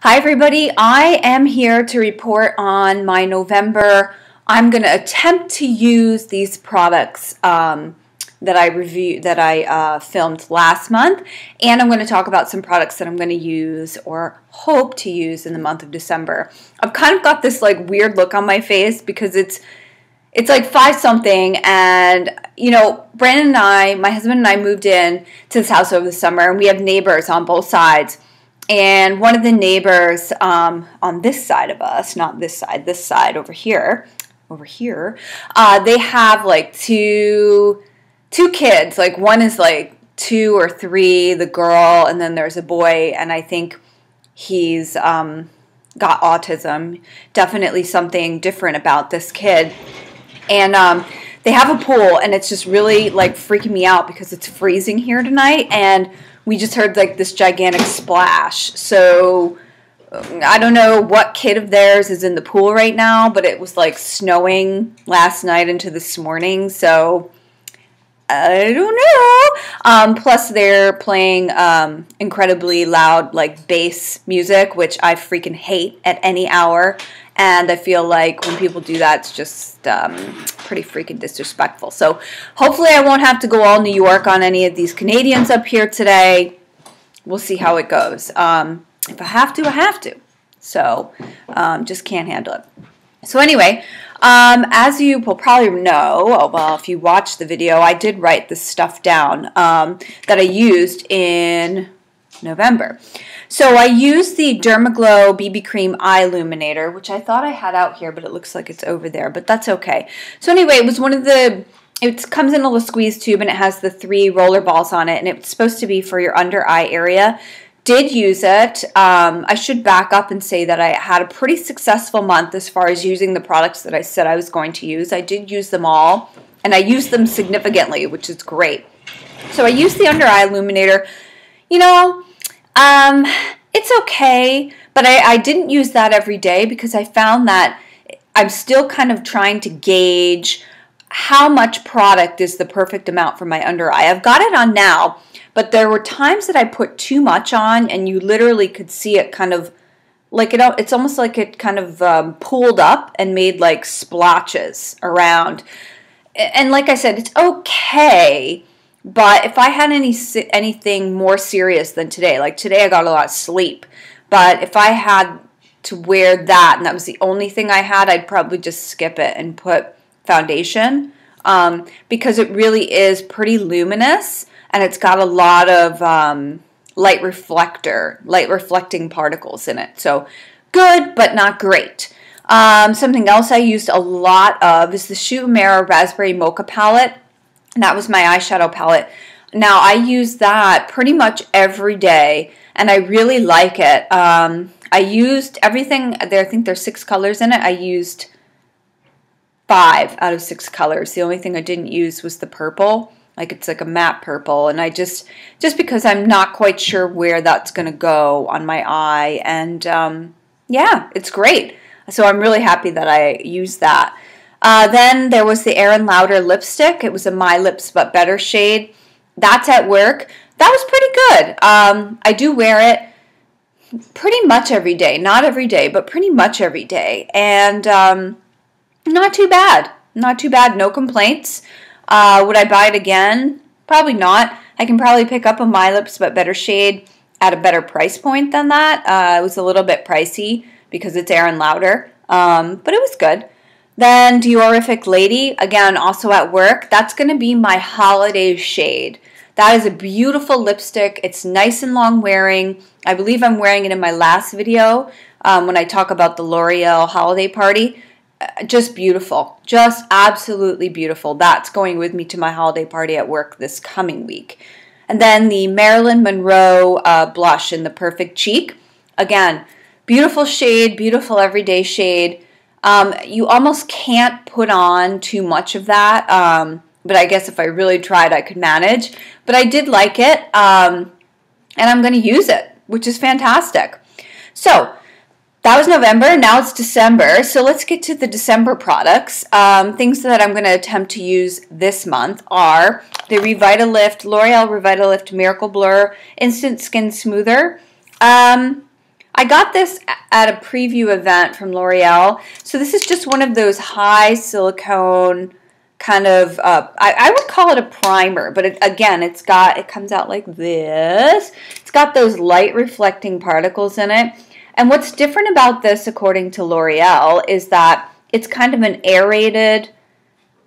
Hi everybody, I am here to report on my November. I'm going to attempt to use these products that I filmed last month, and I'm going to talk about some products that I'm going to use or hope to use in the month of December. I've kind of got this like weird look on my face because it's like 5 something, and you know, Brandon and I, my husband and I, moved in to this house over the summer, and we have neighbors on both sides. And one of the neighbors on this side of us, not this side over here, they have like two kids. Like one is like 2 or 3, the girl, and then there's a boy, and I think he's got autism. Definitely something different about this kid. And they have a pool, and it's just really like freaking me out because it's freezing here tonight, and we just heard like this gigantic splash. So I don't know what kid of theirs is in the pool right now, but it was like snowing last night into this morning, so I don't know. Plus they're playing incredibly loud like bass music, which I freaking hate at any hour. And I feel like when people do that, it's just pretty freaking disrespectful. So hopefully I won't have to go all New York on any of these Canadians up here today. We'll see how it goes. If I have to, I have to. So just can't handle it. So anyway, as you will probably know, well, if you watched the video, I did write this stuff down that I used in November. So I used the Dermaglow BB Cream Eye Illuminator, which I thought I had out here, but it looks like it's over there, but that's okay. So anyway, it was one of the, it comes in a little squeeze tube, and it has the 3 roller balls on it, and it's supposed to be for your under eye area. Did use it. I should back up and say that I had a pretty successful month as far as using the products that I said I was going to use. I did use them all, and I used them significantly, which is great. So I used the under eye illuminator. You know, it's okay, but I didn't use that every day because I found that I'm still kind of trying to gauge how much product is the perfect amount for my under eye. I've got it on now, but there were times that I put too much on, and you literally could see it kind of like it's almost like it kind of pooled up and made like splotches around. And like I said, it's okay. But if I had anything more serious than today, like today I got a lot of sleep, but if I had to wear that and that was the only thing I had, I'd probably just skip it and put foundation because it really is pretty luminous, and it's got a lot of light reflecting particles in it. So good, but not great. Something else I used a lot of is the Shu Uemura Raspberry Mocha palette. And that was my eyeshadow palette. Now, I use that pretty much every day, and I really like it. I used everything there. I think there's 6 colors in it. I used 5 out of 6 colors. The only thing I didn't use was the purple. Like, it's like a matte purple, and I just because I'm not quite sure where that's going to go on my eye. And, yeah, it's great. So I'm really happy that I used that. Then there was the Erin Lauder lipstick. It was a My Lips But Better shade. That's at work. That was pretty good. I do wear it pretty much every day. Not every day, but pretty much every day. And not too bad. Not too bad. No complaints. Would I buy it again? Probably not. I can probably pick up a My Lips But Better shade at a better price point than that. It was a little bit pricey because it's Erin Lauder. But it was good. Then Diorific Lady, again, also at work. That's going to be my holiday shade. That is a beautiful lipstick. It's nice and long wearing. I believe I'm wearing it in my last video when I talk about the L'Oreal holiday party. Just beautiful. Just absolutely beautiful. That's going with me to my holiday party at work this coming week. And then the Marilyn Monroe blush in the Perfect Cheek. Again, beautiful shade, beautiful everyday shade. You almost can't put on too much of that, but I guess if I really tried, I could manage. But I did like it, and I'm going to use it, which is fantastic. So that was November. Now it's December. So let's get to the December products. Things that I'm going to attempt to use this month are the L'Oreal Revitalift Miracle Blur Instant Skin Smoother. I I got this at a preview event from L'Oreal. So this is just one of those high silicone kind of, I would call it a primer, but again, it comes out like this. It's got those light reflecting particles in it. And what's different about this, according to L'Oreal, is that it's kind of an aerated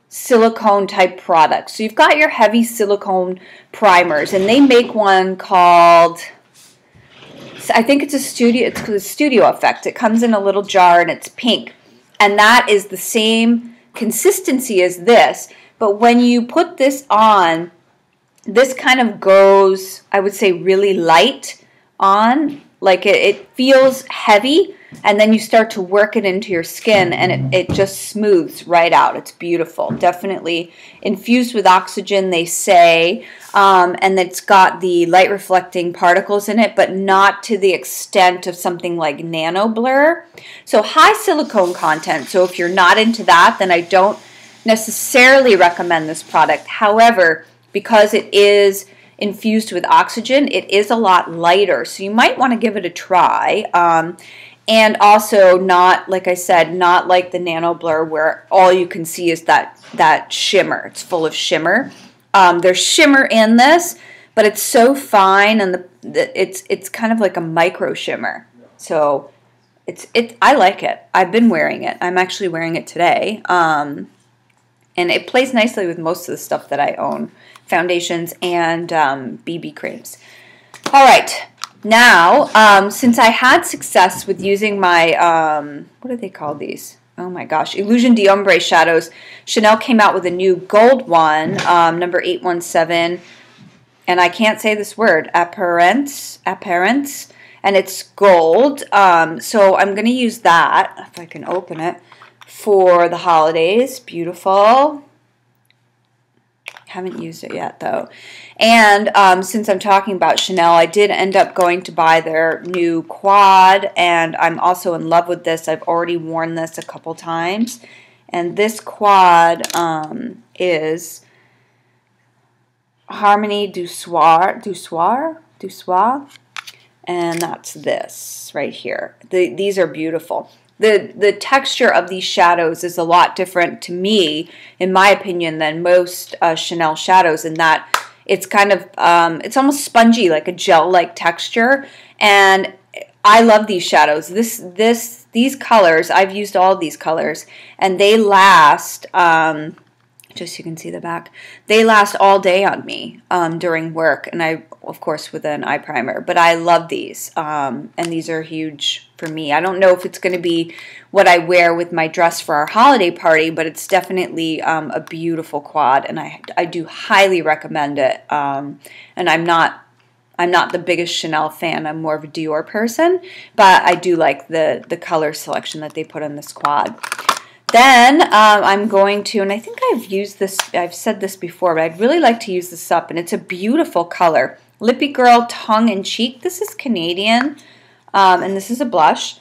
silicone type product. So you've got your heavy silicone primers, and they make one called, I think it's a Studio Effect. It comes in a little jar and it's pink. And that is the same consistency as this. But when you put this on, this kind of goes, I would say, really light on. Like it feels heavy, and then you start to work it into your skin, and it just smooths right out. It's beautiful. Definitely infused with oxygen, they say, and it's got the light reflecting particles in it, but not to the extent of something like Nano Blur. So high silicone content. So if you're not into that, then I don't necessarily recommend this product. However, because it is infused with oxygen, it is a lot lighter, so you might want to give it a try. And also not, like I said, not like the Nano Blur where all you can see is that shimmer. It's full of shimmer. There's shimmer in this, but it's so fine, and it's kind of like a micro shimmer. So I like it. I've been wearing it. I'm actually wearing it today. And it plays nicely with most of the stuff that I own. Foundations and BB creams. All right, now since I had success with using my what do they call these? Oh my gosh, Illusion d'Ombre shadows. Chanel came out with a new gold one, number 817, and I can't say this word, apparence, and it's gold. So I'm going to use that if I can open it for the holidays. Beautiful. Haven't used it yet though. And since I'm talking about Chanel, I did end up going to buy their new quad, and I'm also in love with this. I've already worn this a couple times, and this quad is Harmony du Soir, and that's this right here. These are beautiful. The texture of these shadows is a lot different to me, in my opinion, than most Chanel shadows, in that it's kind of, it's almost spongy, like a gel-like texture, and I love these shadows. These colors, I've used all of these colors, and they last, just so you can see the back, they last all day on me during work, and I, of course, with an eye primer, but I love these, and these are huge for me. I don't know if it's going to be what I wear with my dress for our holiday party, but it's definitely a beautiful quad, and I do highly recommend it, and I'm not the biggest Chanel fan. I'm more of a Dior person, but I do like the color selection that they put on this quad. Then I'm going to, and I think I've said this before, but I'd really like to use this up, and it's a beautiful color. Lippy Girl Tongue and Cheek. This is Canadian, and this is a blush,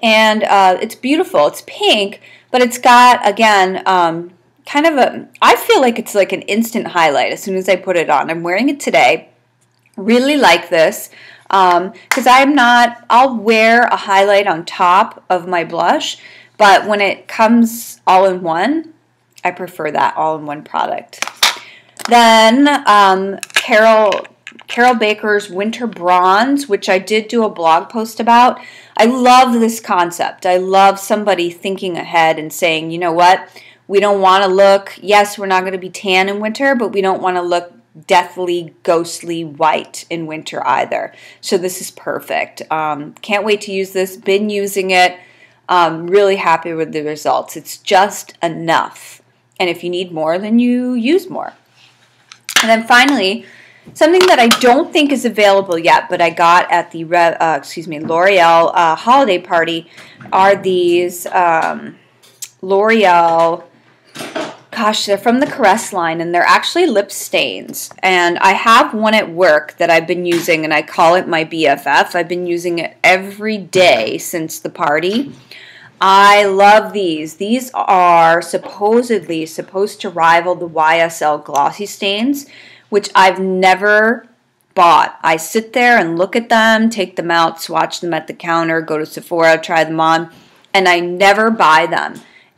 and it's beautiful. It's pink, but it's got, again, kind of I feel like it's like an instant highlight as soon as I put it on. I'm wearing it today. Really like this, because I'll wear a highlight on top of my blush, but when it comes all in one, I prefer that all-in-one product. Then Carol Baker's Winter Bronze, which I did do a blog post about. I love this concept. I love somebody thinking ahead and saying, you know what, we don't want to look, yes, we're not going to be tan in winter, but we don't want to look deathly, ghostly white in winter either. So this is perfect. Can't wait to use this. Been using it. Really happy with the results. It's just enough. And if you need more, then you use more. And then finally, something that I don't think is available yet, but I got at the L'Oreal holiday party, are these L'Oreal, gosh, they're from the Caress line, and they're actually lip stains. And I have one at work that I've been using, and I call it my BFF. I've been using it every day since the party. I love these. These are supposedly supposed to rival the YSL Glossy Stains, which I've never bought. I sit there and look at them, take them out, swatch them at the counter, go to Sephora, try them on, and I never buy them.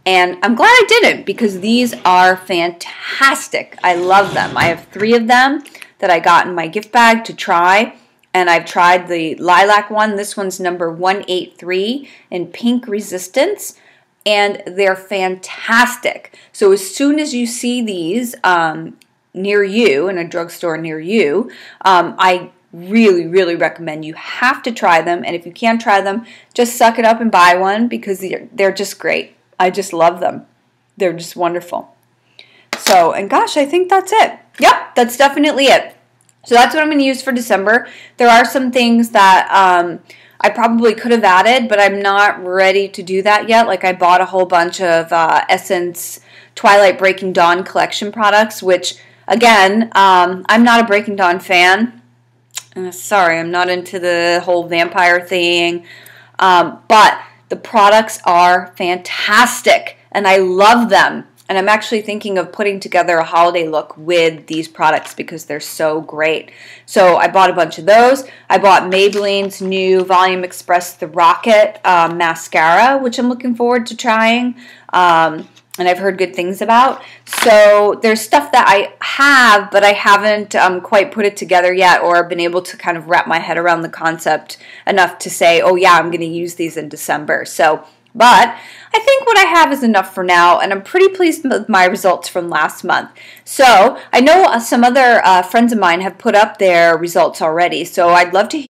And I'm glad I didn't because these are fantastic. I love them. I have 3 of them that I got in my gift bag to try. And I've tried the lilac one. This one's number 183 in pink resistance. And they're fantastic. So as soon as you see these near you, in a drugstore near you, I really, really recommend you have to try them. And if you can't try them, just suck it up and buy one because they're just great. I just love them. They're just wonderful. So, and gosh, I think that's it. Yep, that's definitely it. So that's what I'm going to use for December. There are some things that I probably could have added, but I'm not ready to do that yet. Like I bought a whole bunch of Essence Twilight Breaking Dawn collection products, which, again, I'm not a Breaking Dawn fan. Sorry, I'm not into the whole vampire thing. But the products are fantastic, and I love them. And I'm actually thinking of putting together a holiday look with these products because they're so great. So I bought a bunch of those. I bought Maybelline's new Volume Express The Rocket mascara, which I'm looking forward to trying. And I've heard good things about. So there's stuff that I have, but I haven't quite put it together yet or been able to kind of wrap my head around the concept enough to say, oh yeah, I'm going to use these in December. So, but I think what I have is enough for now, and I'm pretty pleased with my results from last month. So I know some other friends of mine have put up their results already, so I'd love to